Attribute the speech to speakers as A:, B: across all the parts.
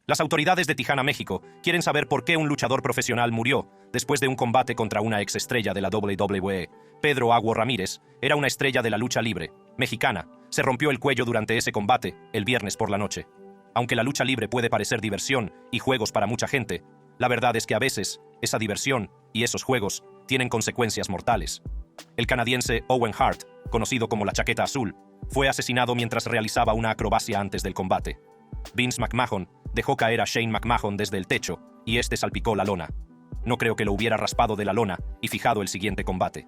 A: Las autoridades de Tijuana, México, quieren saber por qué un luchador profesional murió después de un combate contra una exestrella de la WWE. Pedro Aguo Ramírez era una estrella de la lucha libre mexicana. Se rompió el cuello durante ese combate el viernes por la noche. Aunque la lucha libre puede parecer diversión y juegos para mucha gente, la verdad es que a veces esa diversión y esos juegos tienen consecuencias mortales. El canadiense Owen Hart, conocido como la Chaqueta Azul, fue asesinado mientras realizaba una acrobacia antes del combate. Vince McMahon dejó caer a Shane McMahon desde el techo y este salpicó la lona. No creo que lo hubiera raspado de la lona y fijado el siguiente combate.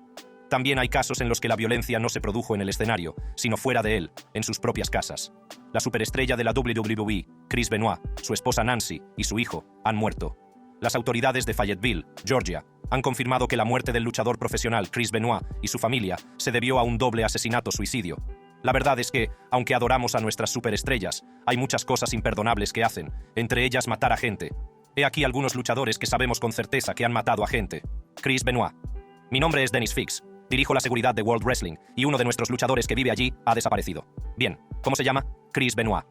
A: También hay casos en los que la violencia no se produjo en el escenario, sino fuera de él, en sus propias casas. La superestrella de la WWE, Chris Benoit, su esposa Nancy y su hijo han muerto. Las autoridades de Fayetteville, Georgia, han confirmado que la muerte del luchador profesional Chris Benoit y su familia se debió a un doble asesinato-suicidio. La verdad es que, aunque adoramos a nuestras superestrellas, hay muchas cosas imperdonables que hacen, entre ellas matar a gente. He aquí algunos luchadores que sabemos con certeza que han matado a gente. Chris Benoit. Mi nombre es Dennis Fix. Dirijo la seguridad de World Wrestling y uno de nuestros luchadores que vive allí ha desaparecido. Bien, ¿cómo se llama? Chris Benoit.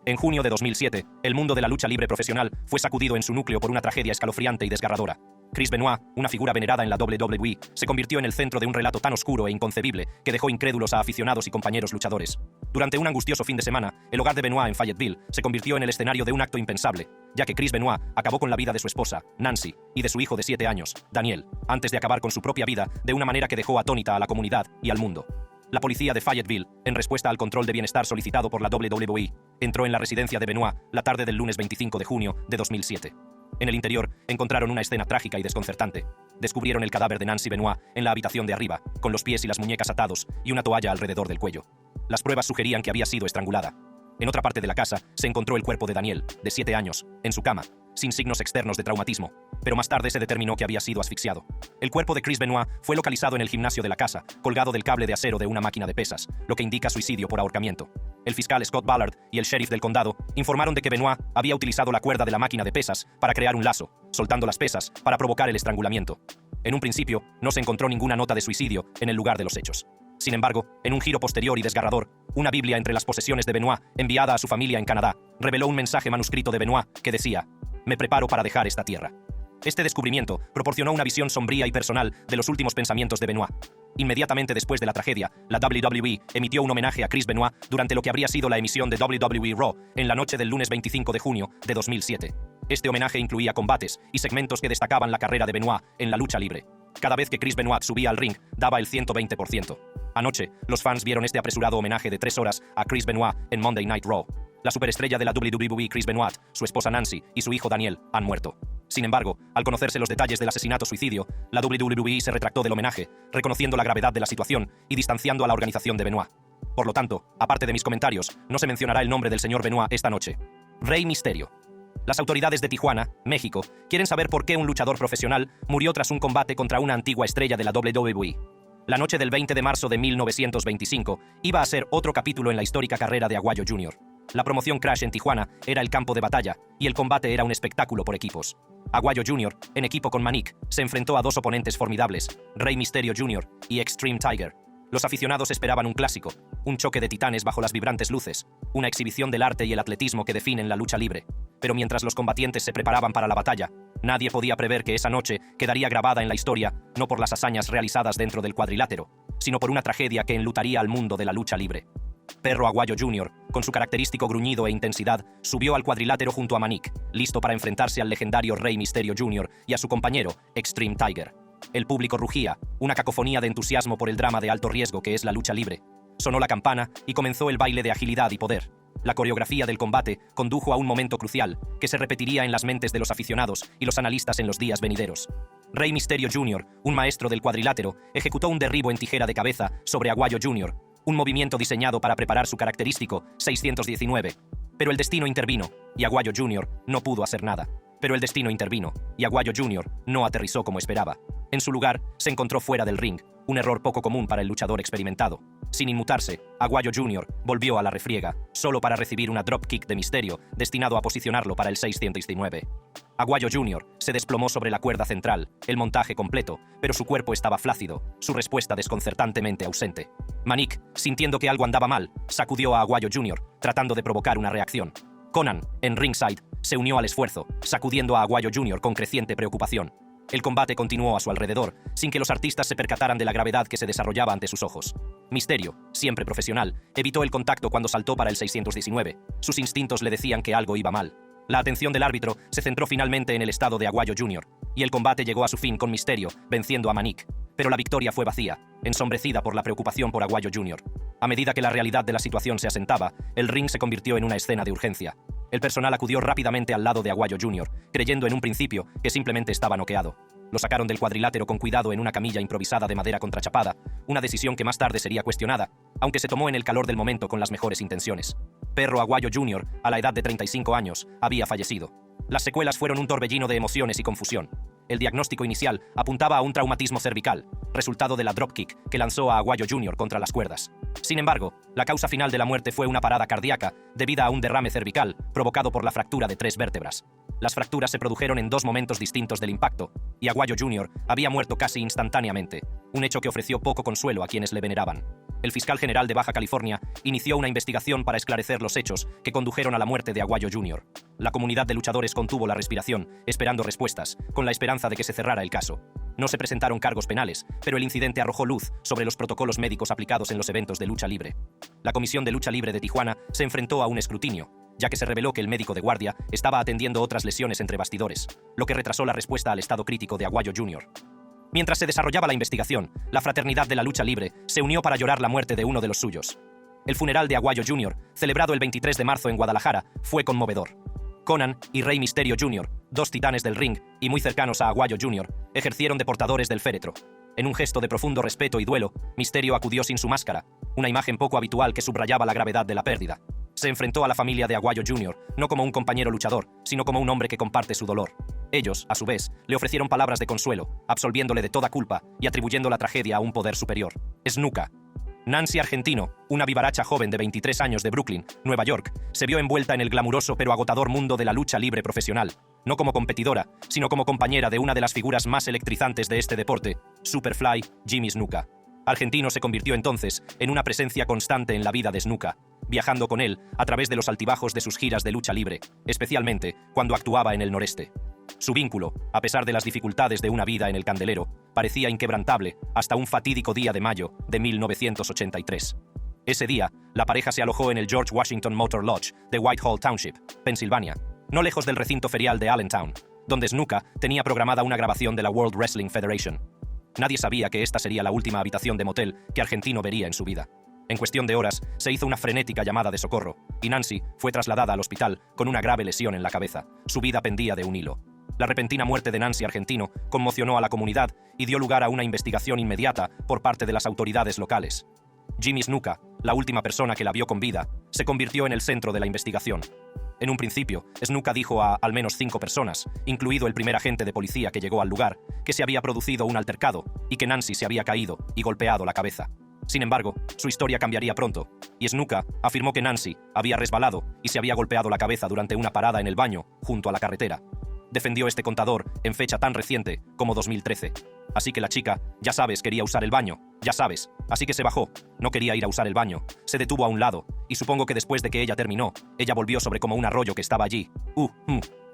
A: En junio de 2007, el mundo de la lucha libre profesional fue sacudido en su núcleo por una tragedia escalofriante y desgarradora. Chris Benoit, una figura venerada en la WWE, se convirtió en el centro de un relato tan oscuro e inconcebible que dejó incrédulos a aficionados y compañeros luchadores. Durante un angustioso fin de semana, el hogar de Benoit en Fayetteville se convirtió en el escenario de un acto impensable, ya que Chris Benoit acabó con la vida de su esposa, Nancy, y de su hijo de 7 años, Daniel, antes de acabar con su propia vida de una manera que dejó atónita a la comunidad y al mundo. La policía de Fayetteville, en respuesta al control de bienestar solicitado por la WWE, entró en la residencia de Benoit la tarde del lunes 25 de junio de 2007. En el interior, encontraron una escena trágica y desconcertante. Descubrieron el cadáver de Nancy Benoit en la habitación de arriba, con los pies y las muñecas atados y una toalla alrededor del cuello. Las pruebas sugerían que había sido estrangulada. En otra parte de la casa, se encontró el cuerpo de Daniel, de 7 años, en su cama, sin signos externos de traumatismo, pero más tarde se determinó que había sido asfixiado. El cuerpo de Chris Benoit fue localizado en el gimnasio de la casa, colgado del cable de acero de una máquina de pesas, lo que indica suicidio por ahorcamiento. El fiscal Scott Ballard y el sheriff del condado informaron de que Benoit había utilizado la cuerda de la máquina de pesas para crear un lazo, soltando las pesas para provocar el estrangulamiento. En un principio, no se encontró ninguna nota de suicidio en el lugar de los hechos. Sin embargo, en un giro posterior y desgarrador, una Biblia entre las posesiones de Benoit, enviada a su familia en Canadá, reveló un mensaje manuscrito de Benoit que decía: «Me preparo para dejar esta tierra». Este descubrimiento proporcionó una visión sombría y personal de los últimos pensamientos de Benoit. Inmediatamente después de la tragedia, la WWE emitió un homenaje a Chris Benoit durante lo que habría sido la emisión de WWE Raw en la noche del lunes 25 de junio de 2007. Este homenaje incluía combates y segmentos que destacaban la carrera de Benoit en la lucha libre. Cada vez que Chris Benoit subía al ring, daba el 120%. Anoche, los fans vieron este apresurado homenaje de 3 horas a Chris Benoit en Monday Night Raw. La superestrella de la WWE Chris Benoit, su esposa Nancy y su hijo Daniel han muerto. Sin embargo, al conocerse los detalles del asesinato-suicidio, la WWE se retractó del homenaje, reconociendo la gravedad de la situación y distanciando a la organización de Benoit. Por lo tanto, aparte de mis comentarios, no se mencionará el nombre del señor Benoit esta noche. Rey Mysterio. Las autoridades de Tijuana, México, quieren saber por qué un luchador profesional murió tras un combate contra una antigua estrella de la WWE. La noche del 20 de marzo de 1925 iba a ser otro capítulo en la histórica carrera de Aguayo Jr. La promoción Crash en Tijuana era el campo de batalla y el combate era un espectáculo por equipos. Aguayo Jr., en equipo con Manik, se enfrentó a 2 oponentes formidables, Rey Mysterio Jr. y Extreme Tiger. Los aficionados esperaban un clásico, un choque de titanes bajo las vibrantes luces, una exhibición del arte y el atletismo que definen la lucha libre. Pero mientras los combatientes se preparaban para la batalla, nadie podía prever que esa noche quedaría grabada en la historia no por las hazañas realizadas dentro del cuadrilátero, sino por una tragedia que enlutaría al mundo de la lucha libre. Perro Aguayo Jr., con su característico gruñido e intensidad, subió al cuadrilátero junto a Manik, listo para enfrentarse al legendario Rey Mysterio Jr. y a su compañero, Extreme Tiger. El público rugía, una cacofonía de entusiasmo por el drama de alto riesgo que es la lucha libre. Sonó la campana y comenzó el baile de agilidad y poder. La coreografía del combate condujo a un momento crucial, que se repetiría en las mentes de los aficionados y los analistas en los días venideros. Rey Mysterio Jr., un maestro del cuadrilátero, ejecutó un derribo en tijera de cabeza sobre Aguayo Jr., un movimiento diseñado para preparar su característico 619. Pero el destino intervino, y Aguayo Jr. no pudo hacer nada. Pero el destino intervino, y Aguayo Jr. no aterrizó como esperaba. En su lugar, se encontró fuera del ring, un error poco común para el luchador experimentado. Sin inmutarse, Aguayo Jr. volvió a la refriega, solo para recibir una dropkick de Mysterio, destinado a posicionarlo para el 619. Aguayo Jr. se desplomó sobre la cuerda central, el montaje completo, pero su cuerpo estaba flácido, su respuesta desconcertantemente ausente. Manik, sintiendo que algo andaba mal, sacudió a Aguayo Jr., tratando de provocar una reacción. Conan, en ringside, se unió al esfuerzo, sacudiendo a Aguayo Jr. con creciente preocupación. El combate continuó a su alrededor, sin que los artistas se percataran de la gravedad que se desarrollaba ante sus ojos. Mysterio, siempre profesional, evitó el contacto cuando saltó para el 619. Sus instintos le decían que algo iba mal. La atención del árbitro se centró finalmente en el estado de Aguayo Jr., y el combate llegó a su fin con Mysterio, venciendo a Manik. Pero la victoria fue vacía, ensombrecida por la preocupación por Aguayo Jr. A medida que la realidad de la situación se asentaba, el ring se convirtió en una escena de urgencia. El personal acudió rápidamente al lado de Aguayo Jr., creyendo en un principio que simplemente estaba noqueado. Lo sacaron del cuadrilátero con cuidado en una camilla improvisada de madera contrachapada, una decisión que más tarde sería cuestionada, aunque se tomó en el calor del momento con las mejores intenciones. Perro Aguayo Jr., a la edad de 35 años, había fallecido. Las secuelas fueron un torbellino de emociones y confusión. El diagnóstico inicial apuntaba a un traumatismo cervical, resultado de la dropkick que lanzó a Aguayo Jr. contra las cuerdas. Sin embargo, la causa final de la muerte fue una parada cardíaca debida a un derrame cervical provocado por la fractura de 3 vértebras. Las fracturas se produjeron en 2 momentos distintos del impacto, y Aguayo Jr. había muerto casi instantáneamente, un hecho que ofreció poco consuelo a quienes le veneraban. El fiscal general de Baja California inició una investigación para esclarecer los hechos que condujeron a la muerte de Aguayo Jr. La comunidad de luchadores contuvo la respiración, esperando respuestas, con la esperanza de que se cerrara el caso. No se presentaron cargos penales, pero el incidente arrojó luz sobre los protocolos médicos aplicados en los eventos de lucha libre. La Comisión de Lucha Libre de Tijuana se enfrentó a un escrutinio, ya que se reveló que el médico de guardia estaba atendiendo otras lesiones entre bastidores, lo que retrasó la respuesta al estado crítico de Aguayo Jr. Mientras se desarrollaba la investigación, la fraternidad de la lucha libre se unió para llorar la muerte de uno de los suyos. El funeral de Aguayo Jr., celebrado el 23 de marzo en Guadalajara, fue conmovedor. Conan y Rey Mysterio Jr., 2 titanes del ring y muy cercanos a Aguayo Jr., ejercieron de portadores del féretro. En un gesto de profundo respeto y duelo, Mysterio acudió sin su máscara, una imagen poco habitual que subrayaba la gravedad de la pérdida. Se enfrentó a la familia de Aguayo Jr., no como un compañero luchador, sino como un hombre que comparte su dolor. Ellos, a su vez, le ofrecieron palabras de consuelo, absolviéndole de toda culpa y atribuyendo la tragedia a un poder superior. Snuka. Nancy Argentino, una vivaracha joven de 23 años de Brooklyn, Nueva York, se vio envuelta en el glamuroso pero agotador mundo de la lucha libre profesional, no como competidora, sino como compañera de una de las figuras más electrizantes de este deporte, Superfly Jimmy Snuka. Argentino se convirtió entonces en una presencia constante en la vida de Snuka, viajando con él a través de los altibajos de sus giras de lucha libre, especialmente cuando actuaba en el noreste. Su vínculo, a pesar de las dificultades de una vida en el candelero, parecía inquebrantable hasta un fatídico día de mayo de 1983. Ese día, la pareja se alojó en el George Washington Motor Lodge de Whitehall Township, Pensilvania, no lejos del recinto ferial de Allentown, donde Snuka tenía programada una grabación de la World Wrestling Federation. Nadie sabía que esta sería la última habitación de motel que Argentino vería en su vida. En cuestión de horas, se hizo una frenética llamada de socorro, y Nancy fue trasladada al hospital con una grave lesión en la cabeza. Su vida pendía de un hilo. La repentina muerte de Nancy Argentino conmocionó a la comunidad y dio lugar a una investigación inmediata por parte de las autoridades locales. Jimmy Snuka, la última persona que la vio con vida, se convirtió en el centro de la investigación. En un principio, Snuka dijo a al menos 5 personas, incluido el primer agente de policía que llegó al lugar, que se había producido un altercado y que Nancy se había caído y golpeado la cabeza. Sin embargo, su historia cambiaría pronto, y Snuka afirmó que Nancy había resbalado y se había golpeado la cabeza durante una parada en el baño, junto a la carretera. Defendió este contador en fecha tan reciente como 2013. Así que la chica, ya sabes, quería usar el baño, ya sabes, así que se bajó, no quería ir a usar el baño, se detuvo a un lado, y supongo que después de que ella terminó, ella volvió sobre como un arroyo que estaba allí.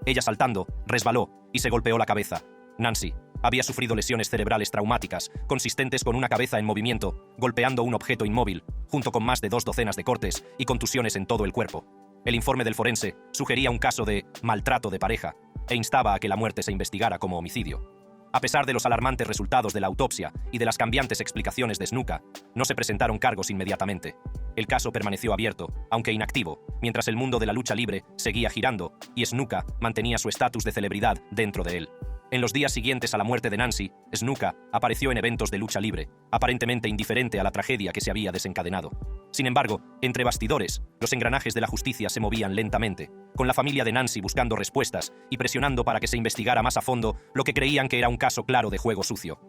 A: Ella saltando, resbaló y se golpeó la cabeza. Nancy había sufrido lesiones cerebrales traumáticas, consistentes con una cabeza en movimiento, golpeando un objeto inmóvil, junto con más de 2 docenas de cortes y contusiones en todo el cuerpo. El informe del forense sugería un caso de maltrato de pareja e instaba a que la muerte se investigara como homicidio. A pesar de los alarmantes resultados de la autopsia y de las cambiantes explicaciones de Snuka, no se presentaron cargos inmediatamente. El caso permaneció abierto, aunque inactivo, mientras el mundo de la lucha libre seguía girando y Snuka mantenía su estatus de celebridad dentro de él. En los días siguientes a la muerte de Nancy, Snuka apareció en eventos de lucha libre, aparentemente indiferente a la tragedia que se había desencadenado. Sin embargo, entre bastidores, los engranajes de la justicia se movían lentamente, con la familia de Nancy buscando respuestas y presionando para que se investigara más a fondo lo que creían que era un caso claro de juego sucio.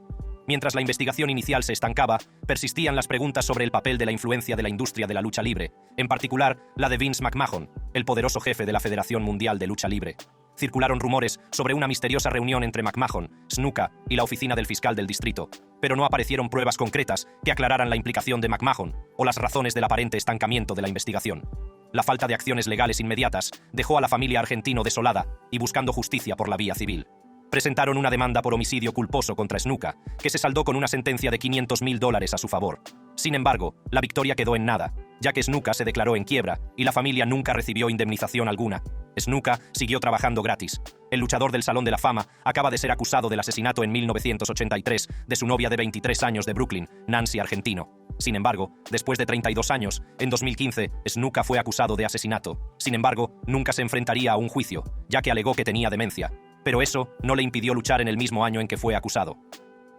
A: Mientras la investigación inicial se estancaba, persistían las preguntas sobre el papel de la influencia de la industria de la lucha libre, en particular la de Vince McMahon, el poderoso jefe de la Federación Mundial de Lucha Libre. Circularon rumores sobre una misteriosa reunión entre McMahon, Snuka y la oficina del fiscal del distrito, pero no aparecieron pruebas concretas que aclararan la implicación de McMahon o las razones del aparente estancamiento de la investigación. La falta de acciones legales inmediatas dejó a la familia argentino desolada y buscando justicia por la vía civil. Presentaron una demanda por homicidio culposo contra Snuka, que se saldó con una sentencia de $500.000 a su favor. Sin embargo, la victoria quedó en nada, ya que Snuka se declaró en quiebra y la familia nunca recibió indemnización alguna. Snuka siguió trabajando gratis. El luchador del Salón de la Fama acaba de ser acusado del asesinato en 1983 de su novia de 23 años de Brooklyn, Nancy Argentino. Sin embargo, después de 32 años, en 2015, Snuka fue acusado de asesinato. Sin embargo, nunca se enfrentaría a un juicio, ya que alegó que tenía demencia. Pero eso no le impidió luchar en el mismo año en que fue acusado.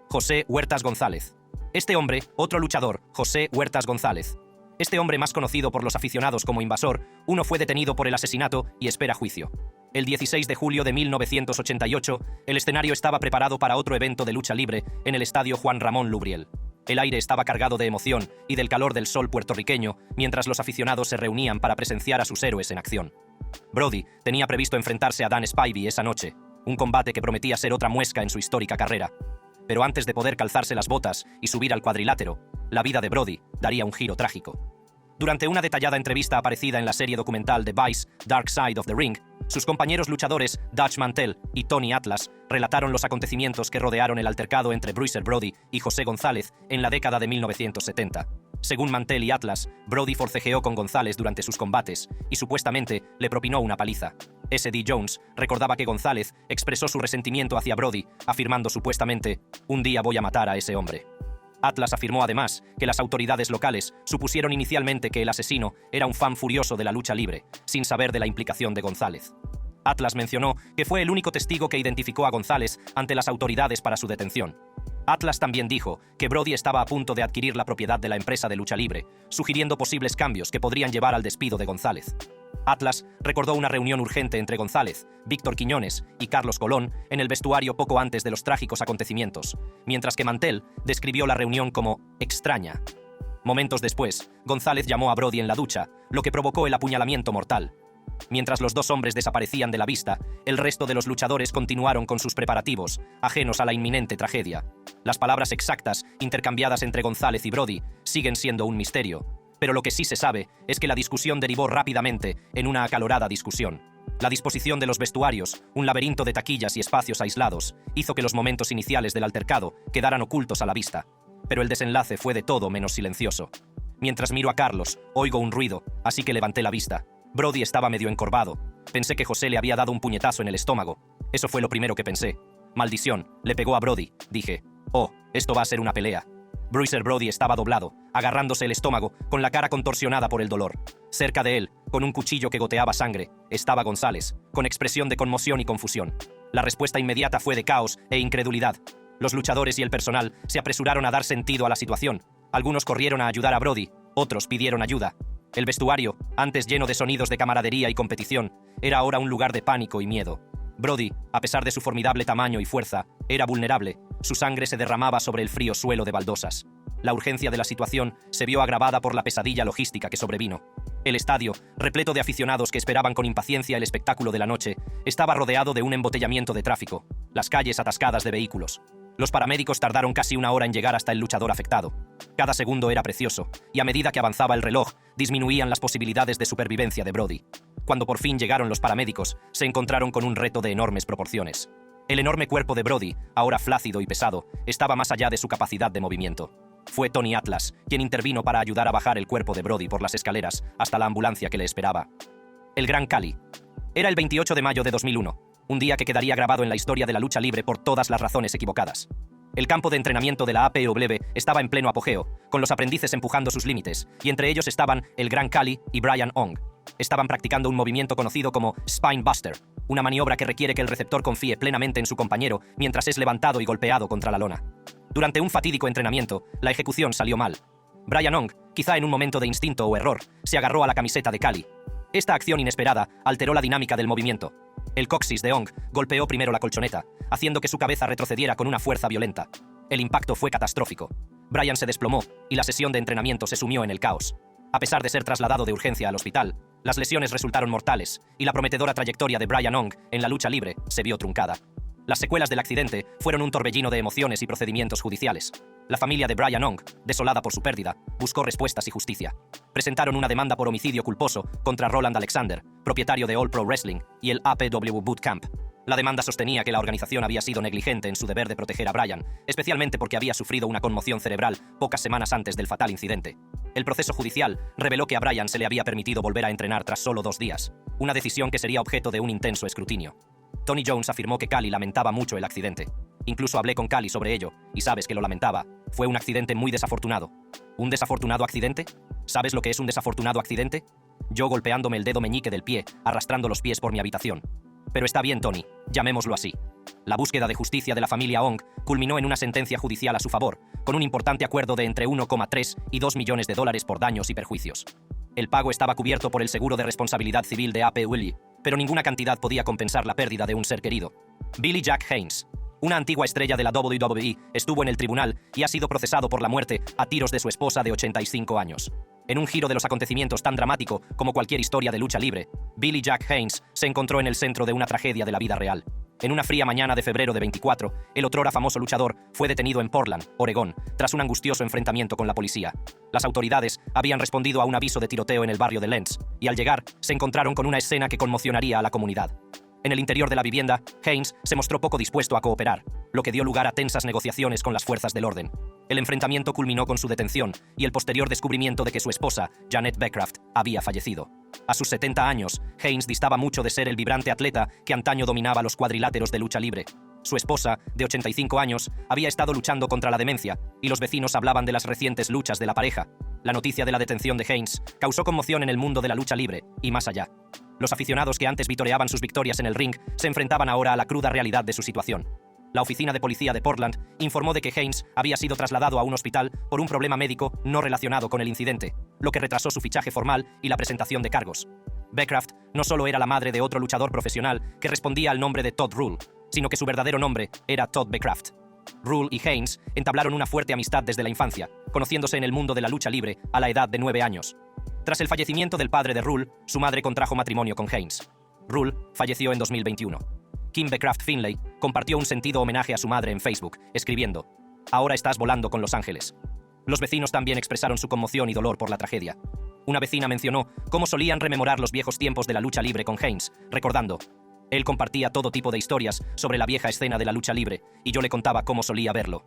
A: José Huertas González. Este hombre, otro luchador, José Huertas González. Este hombre más conocido por los aficionados como Invasor, fue detenido por el asesinato y espera juicio. El 16 de julio de 1988, el escenario estaba preparado para otro evento de lucha libre en el estadio Juan Ramón Lubriel. El aire estaba cargado de emoción y del calor del sol puertorriqueño mientras los aficionados se reunían para presenciar a sus héroes en acción. Brody tenía previsto enfrentarse a Dan Spivey esa noche, un combate que prometía ser otra muesca en su histórica carrera. Pero antes de poder calzarse las botas y subir al cuadrilátero, la vida de Brody daría un giro trágico. Durante una detallada entrevista aparecida en la serie documental de Vice, Dark Side of the Ring, sus compañeros luchadores Dutch Mantell y Tony Atlas relataron los acontecimientos que rodearon el altercado entre Bruiser Brody y José González en la década de 1970. Según Mantell y Atlas, Brody forcejeó con González durante sus combates y supuestamente le propinó una paliza. S.D. Jones recordaba que González expresó su resentimiento hacia Brody, afirmando supuestamente: «Un día voy a matar a ese hombre». Atlas afirmó además que las autoridades locales supusieron inicialmente que el asesino era un fan furioso de la lucha libre, sin saber de la implicación de González. Atlas mencionó que fue el único testigo que identificó a González ante las autoridades para su detención. Atlas también dijo que Brody estaba a punto de adquirir la propiedad de la empresa de lucha libre, sugiriendo posibles cambios que podrían llevar al despido de González. Atlas recordó una reunión urgente entre González, Víctor Quiñones y Carlos Colón en el vestuario poco antes de los trágicos acontecimientos, mientras que Mantell describió la reunión como extraña. Momentos después, González llamó a Brody en la ducha, lo que provocó el apuñalamiento mortal. Mientras los dos hombres desaparecían de la vista, el resto de los luchadores continuaron con sus preparativos, ajenos a la inminente tragedia. Las palabras exactas intercambiadas entre González y Brody siguen siendo un misterio, pero lo que sí se sabe es que la discusión derivó rápidamente en una acalorada discusión. La disposición de los vestuarios, un laberinto de taquillas y espacios aislados, hizo que los momentos iniciales del altercado quedaran ocultos a la vista. Pero el desenlace fue de todo menos silencioso. Mientras miro a Carlos, oigo un ruido, así que levanté la vista. Brody estaba medio encorvado. Pensé que José le había dado un puñetazo en el estómago. Eso fue lo primero que pensé. Maldición, le pegó a Brody, dije. Oh, esto va a ser una pelea. Bruiser Brody estaba doblado, agarrándose el estómago, con la cara contorsionada por el dolor. Cerca de él, con un cuchillo que goteaba sangre, estaba González, con expresión de conmoción y confusión. La respuesta inmediata fue de caos e incredulidad. Los luchadores y el personal se apresuraron a dar sentido a la situación. Algunos corrieron a ayudar a Brody, otros pidieron ayuda. El vestuario, antes lleno de sonidos de camaradería y competición, era ahora un lugar de pánico y miedo. Brody, a pesar de su formidable tamaño y fuerza, era vulnerable. Su sangre se derramaba sobre el frío suelo de baldosas. La urgencia de la situación se vio agravada por la pesadilla logística que sobrevino. El estadio, repleto de aficionados que esperaban con impaciencia el espectáculo de la noche, estaba rodeado de un embotellamiento de tráfico, las calles atascadas de vehículos. Los paramédicos tardaron casi una hora en llegar hasta el luchador afectado. Cada segundo era precioso, y a medida que avanzaba el reloj, disminuían las posibilidades de supervivencia de Brody. Cuando por fin llegaron los paramédicos, se encontraron con un reto de enormes proporciones. El enorme cuerpo de Brody, ahora flácido y pesado, estaba más allá de su capacidad de movimiento. Fue Tony Atlas quien intervino para ayudar a bajar el cuerpo de Brody por las escaleras hasta la ambulancia que le esperaba. El Gran Cali. Era el 28 de mayo de 2001, un día que quedaría grabado en la historia de la lucha libre por todas las razones equivocadas. El campo de entrenamiento de la APW estaba en pleno apogeo, con los aprendices empujando sus límites, y entre ellos estaban el Gran Cali y Brian Ong. Estaban practicando un movimiento conocido como Spine Buster, una maniobra que requiere que el receptor confíe plenamente en su compañero mientras es levantado y golpeado contra la lona. Durante un fatídico entrenamiento, la ejecución salió mal. Brian Ong, quizá en un momento de instinto o error, se agarró a la camiseta de Cali. Esta acción inesperada alteró la dinámica del movimiento. El coxis de Ong golpeó primero la colchoneta, haciendo que su cabeza retrocediera con una fuerza violenta. El impacto fue catastrófico. Brian se desplomó y la sesión de entrenamiento se sumió en el caos. A pesar de ser trasladado de urgencia al hospital, las lesiones resultaron mortales y la prometedora trayectoria de Brian Ong en la lucha libre se vio truncada. Las secuelas del accidente fueron un torbellino de emociones y procedimientos judiciales. La familia de Brian Ong, desolada por su pérdida, buscó respuestas y justicia. Presentaron una demanda por homicidio culposo contra Roland Alexander, propietario de All Pro Wrestling, y el APW Bootcamp. La demanda sostenía que la organización había sido negligente en su deber de proteger a Brian, especialmente porque había sufrido una conmoción cerebral pocas semanas antes del fatal incidente. El proceso judicial reveló que a Brian se le había permitido volver a entrenar tras solo 2 días, una decisión que sería objeto de un intenso escrutinio. Tony Jones afirmó que Cali lamentaba mucho el accidente. Incluso hablé con Cali sobre ello, y sabes que lo lamentaba. Fue un accidente muy desafortunado. ¿Un desafortunado accidente? ¿Sabes lo que es un desafortunado accidente? Yo golpeándome el dedo meñique del pie, arrastrando los pies por mi habitación. Pero está bien, Tony, llamémoslo así. La búsqueda de justicia de la familia Ong culminó en una sentencia judicial a su favor, con un importante acuerdo de entre 1,3 y 2 millones de dólares por daños y perjuicios. El pago estaba cubierto por el seguro de responsabilidad civil de APW, pero ninguna cantidad podía compensar la pérdida de un ser querido. Billy Jack Haynes, una antigua estrella de la WWE, estuvo en el tribunal y ha sido procesado por la muerte a tiros de su esposa de 85 años. En un giro de los acontecimientos tan dramático como cualquier historia de lucha libre, Billy Jack Haynes se encontró en el centro de una tragedia de la vida real. En una fría mañana de febrero de 24, el otrora famoso luchador fue detenido en Portland, Oregón, tras un angustioso enfrentamiento con la policía. Las autoridades habían respondido a un aviso de tiroteo en el barrio de Lens, y al llegar, se encontraron con una escena que conmocionaría a la comunidad. En el interior de la vivienda, Haynes se mostró poco dispuesto a cooperar, lo que dio lugar a tensas negociaciones con las fuerzas del orden. El enfrentamiento culminó con su detención y el posterior descubrimiento de que su esposa, Janet Becraft, había fallecido. A sus 70 años, Haynes distaba mucho de ser el vibrante atleta que antaño dominaba los cuadriláteros de lucha libre. Su esposa, de 85 años, había estado luchando contra la demencia, y los vecinos hablaban de las recientes luchas de la pareja. La noticia de la detención de Haynes causó conmoción en el mundo de la lucha libre, y más allá. Los aficionados que antes vitoreaban sus victorias en el ring se enfrentaban ahora a la cruda realidad de su situación. La oficina de policía de Portland informó de que Haynes había sido trasladado a un hospital por un problema médico no relacionado con el incidente, lo que retrasó su fichaje formal y la presentación de cargos. Becraft no solo era la madre de otro luchador profesional que respondía al nombre de Todd Rule, sino que su verdadero nombre era Todd Becraft. Rule y Haynes entablaron una fuerte amistad desde la infancia, conociéndose en el mundo de la lucha libre a la edad de 9 años. Tras el fallecimiento del padre de Rule, su madre contrajo matrimonio con Haynes. Rule falleció en 2021. Kim Becraft Finlay compartió un sentido homenaje a su madre en Facebook, escribiendo: «Ahora estás volando con Los Ángeles». Los vecinos también expresaron su conmoción y dolor por la tragedia. Una vecina mencionó cómo solían rememorar los viejos tiempos de la lucha libre con Haynes, recordando: «Él compartía todo tipo de historias sobre la vieja escena de la lucha libre, y yo le contaba cómo solía verlo».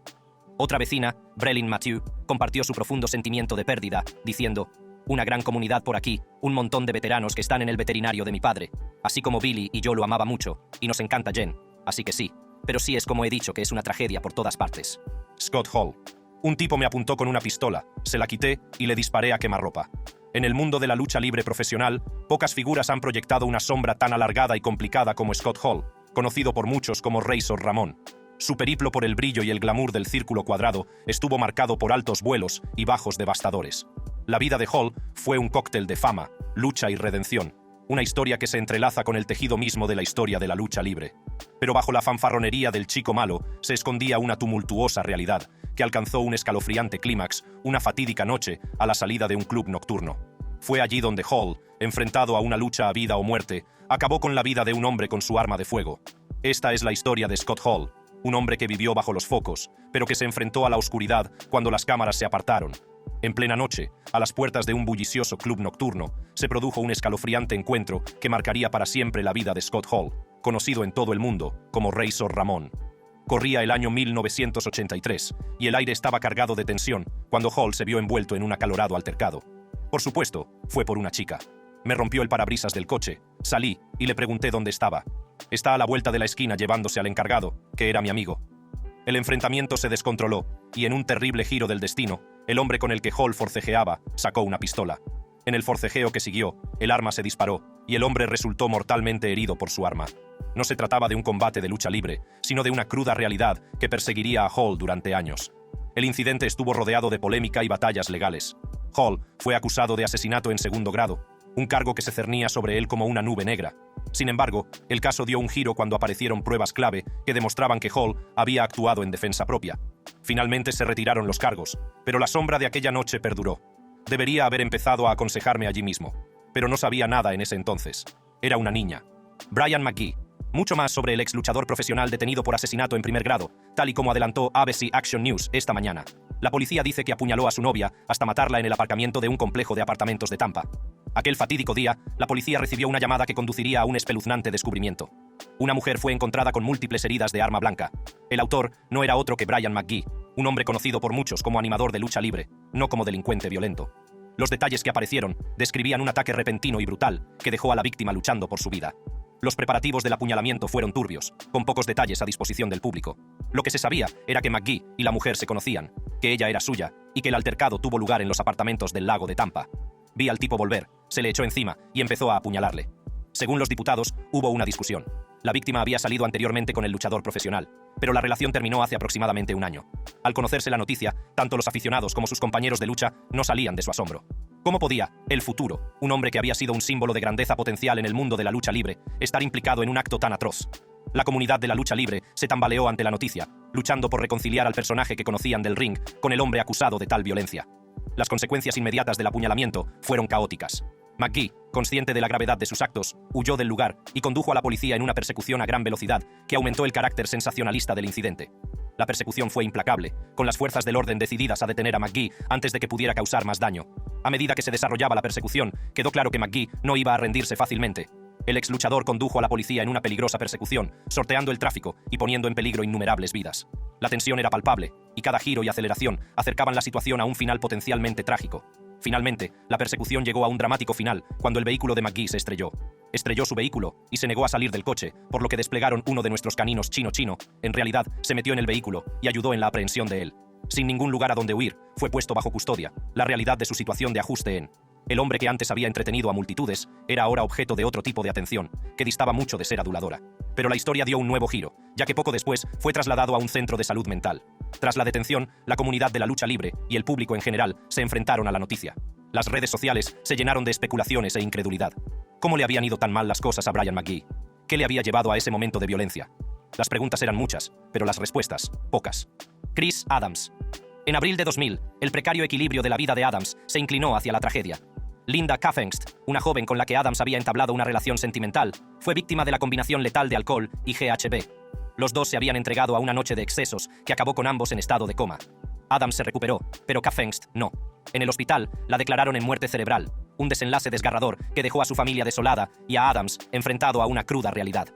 A: Otra vecina, Brelyn Matthew, compartió su profundo sentimiento de pérdida, diciendo: «Una gran comunidad por aquí, un montón de veteranos que están en el veterinario de mi padre. Así como Billy y yo lo amaba mucho, y nos encanta Jen. Así que sí, pero sí es como he dicho que es una tragedia por todas partes».
B: Scott Hall. Un tipo me apuntó con una pistola, se la quité y le disparé a quemarropa. En el mundo de la lucha libre profesional, pocas figuras han proyectado una sombra tan alargada y complicada como Scott Hall, conocido por muchos como Razor Ramón. Su periplo por el brillo y el glamour del círculo cuadrado estuvo marcado por altos vuelos y bajos devastadores. La vida de Hall fue un cóctel de fama, lucha y redención, una historia que se entrelaza con el tejido mismo de la historia de la lucha libre. Pero bajo la fanfarronería del chico malo se escondía una tumultuosa realidad que alcanzó un escalofriante clímax una fatídica noche a la salida de un club nocturno. Fue allí donde Hall, enfrentado a una lucha a vida o muerte, acabó con la vida de un hombre con su arma de fuego. Esta es la historia de Scott Hall, un hombre que vivió bajo los focos, pero que se enfrentó a la oscuridad cuando las cámaras se apartaron. En plena noche, a las puertas de un bullicioso club nocturno, se produjo un escalofriante encuentro que marcaría para siempre la vida de Scott Hall, conocido en todo el mundo como Razor Ramón. Corría el año 1983 y el aire estaba cargado de tensión cuando Hall se vio envuelto en un acalorado altercado. Por supuesto, fue por una chica. Me rompió el parabrisas del coche, salí y le pregunté dónde estaba. Está a la vuelta de la esquina llevándose al encargado, que era mi amigo. El enfrentamiento se descontroló y en un terrible giro del destino, el hombre con el que Hall forcejeaba sacó una pistola. En el forcejeo que siguió, el arma se disparó y el hombre resultó mortalmente herido por su arma. No se trataba de un combate de lucha libre, sino de una cruda realidad que perseguiría a Hall durante años. El incidente estuvo rodeado de polémica y batallas legales. Hall fue acusado de asesinato en segundo grado, un cargo que se cernía sobre él como una nube negra. Sin embargo, el caso dio un giro cuando aparecieron pruebas clave que demostraban que Hall había actuado en defensa propia. Finalmente se retiraron los cargos, pero la sombra de aquella noche perduró. Debería haber empezado a aconsejarme allí mismo, pero no sabía nada en ese entonces. Era una niña. Brian McGee,
A: Mucho más sobre el ex luchador profesional detenido por asesinato en primer grado, tal y como adelantó ABC Action News esta mañana. La policía dice que apuñaló a su novia hasta matarla en el aparcamiento de un complejo de apartamentos de Tampa. Aquel fatídico día, la policía recibió una llamada que conduciría a un espeluznante descubrimiento. Una mujer fue encontrada con múltiples heridas de arma blanca. El autor no era otro que Brian McGee, un hombre conocido por muchos como animador de lucha libre, no como delincuente violento. Los detalles que aparecieron describían un ataque repentino y brutal que dejó a la víctima luchando por su vida. Los preparativos del apuñalamiento fueron turbios, con pocos detalles a disposición del público. Lo que se sabía era que McGee y la mujer se conocían, que ella era suya y que el altercado tuvo lugar en los apartamentos del lago de Tampa. Vi al tipo volver, se le echó encima y empezó a apuñalarle. Según los diputados, hubo una discusión. La víctima había salido anteriormente con el luchador profesional, pero la relación terminó hace aproximadamente un año. Al conocerse la noticia, tanto los aficionados como sus compañeros de lucha no salían de su asombro. ¿Cómo podía el futuro, un hombre que había sido un símbolo de grandeza potencial en el mundo de la lucha libre, estar implicado en un acto tan atroz? La comunidad de la lucha libre se tambaleó ante la noticia, luchando por reconciliar al personaje que conocían del ring con el hombre acusado de tal violencia. Las consecuencias inmediatas del apuñalamiento fueron caóticas. McGee, consciente de la gravedad de sus actos, huyó del lugar y condujo a la policía en una persecución a gran velocidad que aumentó el carácter sensacionalista del incidente. La persecución fue implacable, con las fuerzas del orden decididas a detener a McGee antes de que pudiera causar más daño. A medida que se desarrollaba la persecución, quedó claro que McGee no iba a rendirse fácilmente. El ex luchador condujo a la policía en una peligrosa persecución, sorteando el tráfico y poniendo en peligro innumerables vidas. La tensión era palpable, y cada giro y aceleración acercaban la situación a un final potencialmente trágico. Finalmente, la persecución llegó a un dramático final cuando el vehículo de McGee se estrelló. Estrelló su vehículo y se negó a salir del coche, por lo que desplegaron uno de nuestros caninos chino. En realidad, se metió en el vehículo y ayudó en la aprehensión de él. Sin ningún lugar a donde huir, fue puesto bajo custodia. La realidad de su situación de ajuste en... El hombre que antes había entretenido a multitudes era ahora objeto de otro tipo de atención, que distaba mucho de ser aduladora. Pero la historia dio un nuevo giro, ya que poco después fue trasladado a un centro de salud mental. Tras la detención, la comunidad de la lucha libre y el público en general se enfrentaron a la noticia. Las redes sociales se llenaron de especulaciones e incredulidad. ¿Cómo le habían ido tan mal las cosas a Brian McGee? ¿Qué le había llevado a ese momento de violencia? Las preguntas eran muchas, pero las respuestas, pocas. Chris Adams. En abril de 2000, el precario equilibrio de la vida de Adams se inclinó hacia la tragedia. Linda Kaffengst, una joven con la que Adams había entablado una relación sentimental, fue víctima de la combinación letal de alcohol y GHB. Los dos se habían entregado a una noche de excesos que acabó con ambos en estado de coma. Adams se recuperó, pero Kaffengst no. En el hospital, la declararon en muerte cerebral, un desenlace desgarrador que dejó a su familia desolada y a Adams enfrentado a una cruda realidad.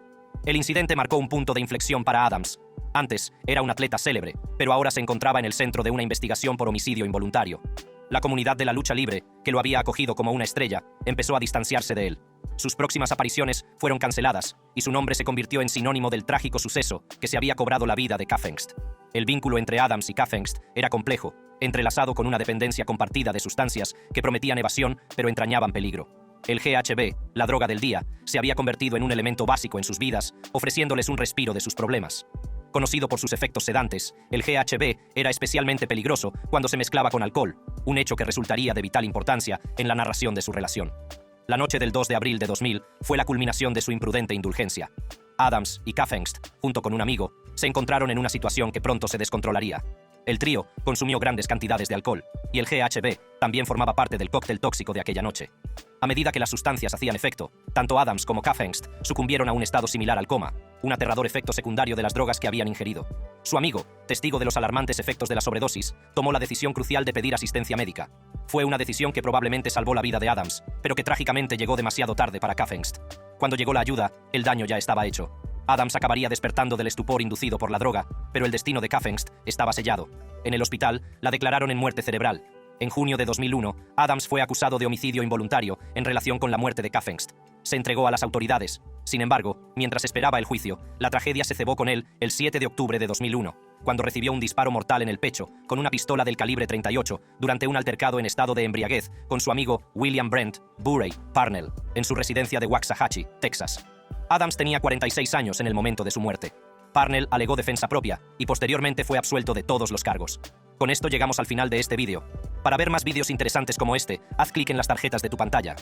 A: El incidente marcó un punto de inflexión para Adams. Antes era un atleta célebre, pero ahora se encontraba en el centro de una investigación por homicidio involuntario. La comunidad de la lucha libre, que lo había acogido como una estrella, empezó a distanciarse de él. Sus próximas apariciones fueron canceladas, y su nombre se convirtió en sinónimo del trágico suceso que se había cobrado la vida de Kaffengst. El vínculo entre Adams y Kaffengst era complejo, entrelazado con una dependencia compartida de sustancias que prometían evasión pero entrañaban peligro. El GHB, la droga del día, se había convertido en un elemento básico en sus vidas, ofreciéndoles un respiro de sus problemas. Conocido por sus efectos sedantes, el GHB era especialmente peligroso cuando se mezclaba con alcohol, un hecho que resultaría de vital importancia en la narración de su relación. La noche del 2 de abril de 2000 fue la culminación de su imprudente indulgencia. Adams y Kaffengst, junto con un amigo, se encontraron en una situación que pronto se descontrolaría. El trío consumió grandes cantidades de alcohol, y el GHB también formaba parte del cóctel tóxico de aquella noche. A medida que las sustancias hacían efecto, tanto Adams como Kaffengst sucumbieron a un estado similar al coma, un aterrador efecto secundario de las drogas que habían ingerido. Su amigo, testigo de los alarmantes efectos de la sobredosis, tomó la decisión crucial de pedir asistencia médica. Fue una decisión que probablemente salvó la vida de Adams, pero que trágicamente llegó demasiado tarde para Kaffengst. Cuando llegó la ayuda, el daño ya estaba hecho. Adams acabaría despertando del estupor inducido por la droga, pero el destino de Kaffengst estaba sellado. En el hospital, la declararon en muerte cerebral. En junio de 2001, Adams fue acusado de homicidio involuntario en relación con la muerte de Kaffengst. Se entregó a las autoridades. Sin embargo, mientras esperaba el juicio, la tragedia se cebó con él el 7 de octubre de 2001, cuando recibió un disparo mortal en el pecho con una pistola del calibre 38 durante un altercado en estado de embriaguez con su amigo William Brent Burey Parnell en su residencia de Waxahachie, Texas. Adams tenía 46 años en el momento de su muerte. Parnell alegó defensa propia y posteriormente fue absuelto de todos los cargos. Con esto llegamos al final de este vídeo. Para ver más vídeos interesantes como este, haz clic en las tarjetas de tu pantalla.